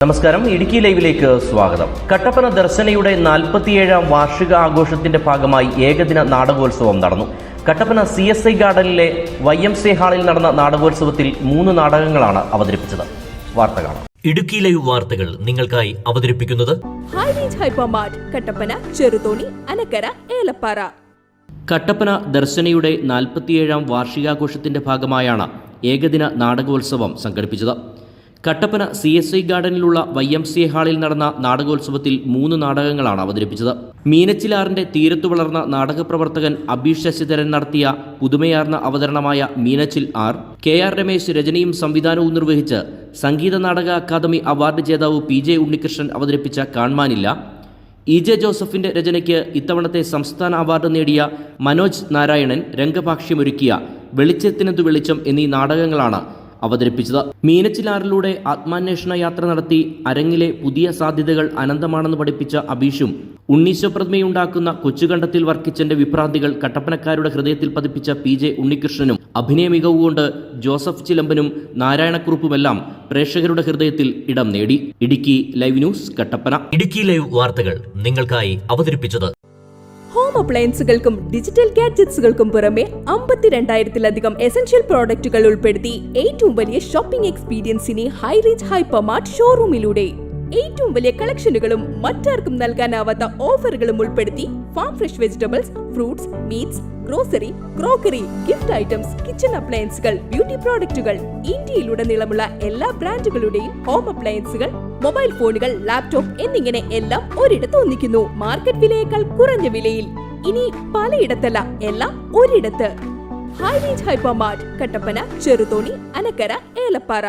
നമസ്കാരം, ഇടുക്കി ലൈവിലേക്ക് സ്വാഗതം. കട്ടപ്പന ദർശനയുടെ 47ാം വാർഷിക ആഘോഷത്തിന്റെ ഭാഗമായി ഏകദിന നാടകോത്സവം നടന്നു. കട്ടപ്പന CSI ഗാർഡനിലെ YMCA ഹാളിൽ നടന്ന നാടകോത്സവത്തിൽ 3 നാടകങ്ങളാണ് അവതരിപ്പിച്ചത്. വാർത്ത കാണാം. ഇടുക്കി ലൈവ് വാർത്തകൾ നിങ്ങൾക്കായി അവതരിപ്പിക്കുന്നത് കട്ടപ്പന, ചെറുതോണി, അനക്കര, ഏലപ്പാറ. കട്ടപ്പന ദർശനയുടെ 47ാം വാർഷികാഘോഷത്തിന്റെ ഭാഗമായാണ് ഏകദിന നാടകോത്സവം സംഘടിപ്പിച്ചത്. കട്ടപ്പന CSI ഗാർഡനിലുള്ള YMCA ഹാളിൽ നടന്ന നാടകോത്സവത്തിൽ 3 നാടകങ്ങളാണ് അവതരിപ്പിച്ചത്. മീനച്ചിലാറിന്റെ തീരത്തു വളർന്ന നാടകപ്രവർത്തകൻ അബീഷ് ശശിധരൻ നടത്തിയ പുതുമയാർന്ന അവതരണമായ മീനച്ചിൽ ആർ, KR രമേശ് രചനയും സംവിധാനവും നിർവഹിച്ച് സംഗീത നാടക അക്കാദമി അവാർഡ് ജേതാവ് PJ ഉണ്ണികൃഷ്ണൻ അവതരിപ്പിച്ച കാൺമാനില്ല, EJ ജോസഫിന്റെ രചനയ്ക്ക് ഇത്തവണത്തെ സംസ്ഥാന അവാർഡ് നേടിയ മനോജ് നാരായണൻ രംഗഭാഷ്യമൊരുക്കിയ വെളിച്ചത്തിനതു വെളിച്ചം എന്നീ നാടകങ്ങളാണ് അവതരിപ്പിച്ചത്. മീനച്ചിലാറിലൂടെ ആത്മാന്വേഷണ യാത്ര നടത്തി അരങ്ങിലെ പുതിയ സാധ്യതകൾ അനന്തമാണെന്ന് പഠിപ്പിച്ച അബീഷും ഉണ്ണീശ്വപ്രതിമയുണ്ടാക്കുന്ന കൊച്ചുകണ്ടത്തിൽ വർക്കിച്ചന്റെ വിഭ്രാന്തികൾ കട്ടപ്പനക്കാരുടെ ഹൃദയത്തിൽ പതിപ്പിച്ച PJ ഉണ്ണികൃഷ്ണനും അഭിനയ മികവുകൊണ്ട് ജോസഫ് ചിലമ്പനും നാരായണക്കുറുപ്പുമെല്ലാം പ്രേക്ഷകരുടെ ഹൃദയത്തിൽ ഇടം നേടി. Idukki live news, Kattappana. Idukki live വാർത്തകൾ നിങ്ങൾക്കായി അവതരിപ്പിച്ചത് ഹോം അപ്ലയൻസുകൾക്കും ഡിജിറ്റൽ ഗാഡ്ജറ്റ്സുകൾക്കും പുറമെ 52,000-ലധികം എസൻഷ്യൽ പ്രോഡക്റ്റുകൾ ഉൾപ്പെടുത്തി ഏറ്റവും വലിയ ഷോപ്പിംഗ് എക്സ്പീരിയൻസിനെ ഹൈറേഞ്ച് ഹൈപ്പർമാർട്ട് ഷോറൂമിലൂടെ ഏറ്റവും വലിയ കളക്ഷനുകളും മറ്റാർക്കും നൽകാനാവാത്ത ഓഫറുകളും ഉൾപ്പെടുത്തി farm fresh vegetables, fruits, meats, grocery, crockery, gift items, kitchen അപ്ലയൻസുകൾ, ബ്യൂട്ടി പ്രോഡക്റ്റുകൾ, ഇന്ത്യയിലുടനീളമുള്ള എല്ലാ ബ്രാൻഡുകളുടെയും ഹോം അപ്ലയൻസുകൾ, മൊബൈൽ ഫോണുകൾ, ലാപ്ടോപ്പ് എന്നിങ്ങനെ എല്ലാം ഒരിടത്ത് ഒന്നിക്കുന്നു. മാർക്കറ്റ് വിലയേക്കാൾ കുറഞ്ഞ വിലയിൽ. ഇനി പലയിടത്തല്ല, എല്ലാം ഒരിടത്ത്. High range hypermart, Kattappana, Cheruthoni, Anakkara, Elappara.